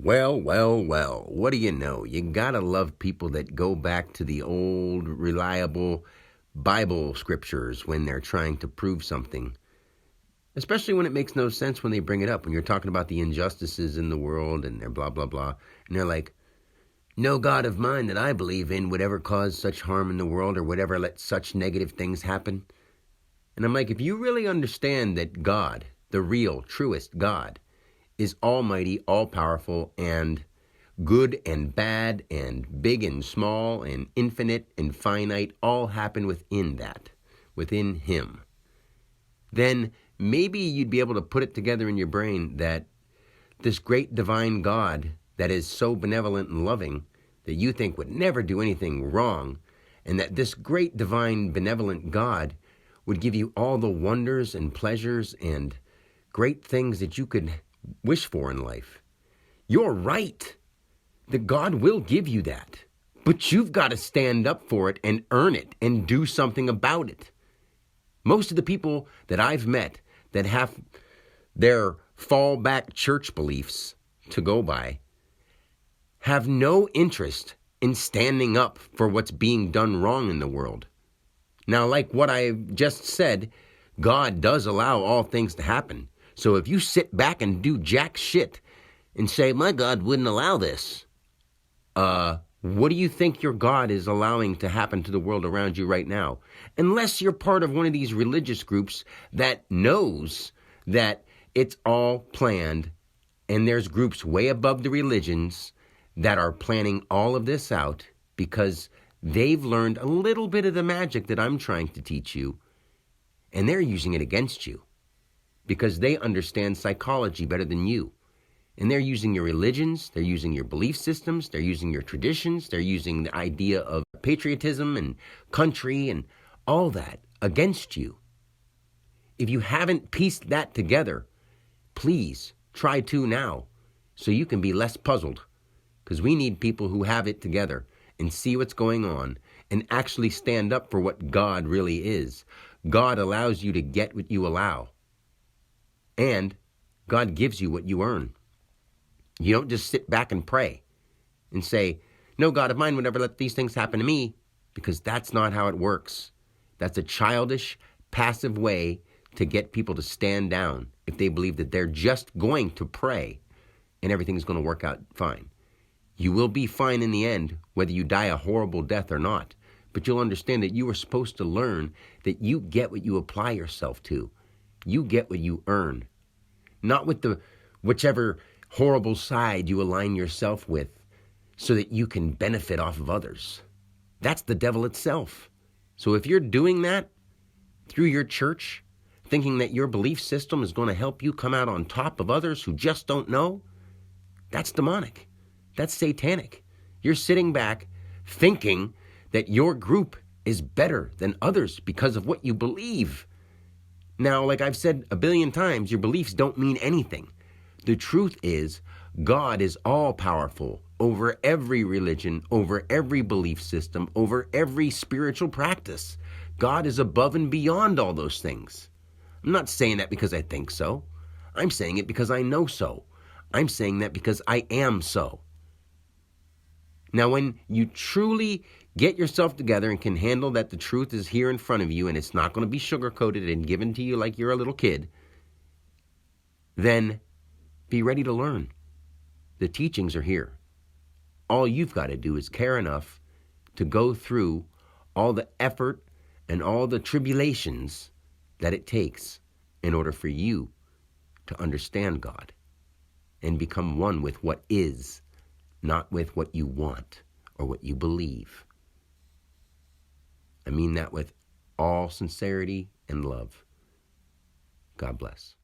Well, well, well, what do you know? You gotta love people that go back to the old, reliable Bible scriptures when they're trying to prove something, especially when it makes no sense when they bring it up. When you're talking about the injustices in the world and they're blah, blah, blah. And they're like, no God of mine that I believe in would ever cause such harm in the world or would ever let such negative things happen. And I'm like, if you really understand that God, the real, truest God, is almighty, all-powerful, and good and bad and big and small and infinite and finite all happen within that, within him, then maybe you'd be able to put it together in your brain that this great divine God that is so benevolent and loving that you think would never do anything wrong, and that this great divine benevolent God would give you all the wonders and pleasures and great things that you could wish for in life. You're right. That God will give you that. But you've got to stand up for it and earn it and do something about it. Most of the people that I've met that have their fallback church beliefs to go by have no interest in standing up for what's being done wrong in the world. Now, like what I just said, God does allow all things to happen. So if you sit back and do jack shit and say, my God wouldn't allow this, what do you think your God is allowing to happen to the world around you right now? Unless you're part of one of these religious groups that knows that it's all planned, and there's groups way above the religions that are planning all of this out because they've learned a little bit of the magic that I'm trying to teach you, and they're using it against you because they understand psychology better than you. And they're using your religions, they're using your belief systems, they're using your traditions, they're using the idea of patriotism and country and all that against you. If you haven't pieced that together, please try to now so you can be less puzzled. Because we need people who have it together and see what's going on and actually stand up for what God really is. God allows you to get what you allow. And God gives you what you earn. You don't just sit back and pray and say, no God of mine would never let these things happen to me, because that's not how it works. That's a childish, passive way to get people to stand down if they believe that they're just going to pray and everything's going to work out fine. You will be fine in the end, whether you die a horrible death or not. But you'll understand that you are supposed to learn that you get what you apply yourself to. You get what you earn. Not with the whichever horrible side you align yourself with so that you can benefit off of others. That's the devil itself. So if you're doing that through your church, thinking that your belief system is going to help you come out on top of others who just don't know, that's demonic. That's satanic. You're sitting back thinking that your group is better than others because of what you believe. Now, like I've said a billion times, your beliefs don't mean anything. The truth is, God is all-powerful over every religion, over every belief system, over every spiritual practice. God is above and beyond all those things. I'm not saying that because I think so. I'm saying it because I know so. I'm saying that because I am so. Now, when you truly get yourself together and can handle that the truth is here in front of you and it's not going to be sugar-coated and given to you like you're a little kid, then be ready to learn. The teachings are here. All you've got to do is care enough to go through all the effort and all the tribulations that it takes in order for you to understand God and become one with what is, not with what you want or what you believe. I mean that with all sincerity and love. God bless.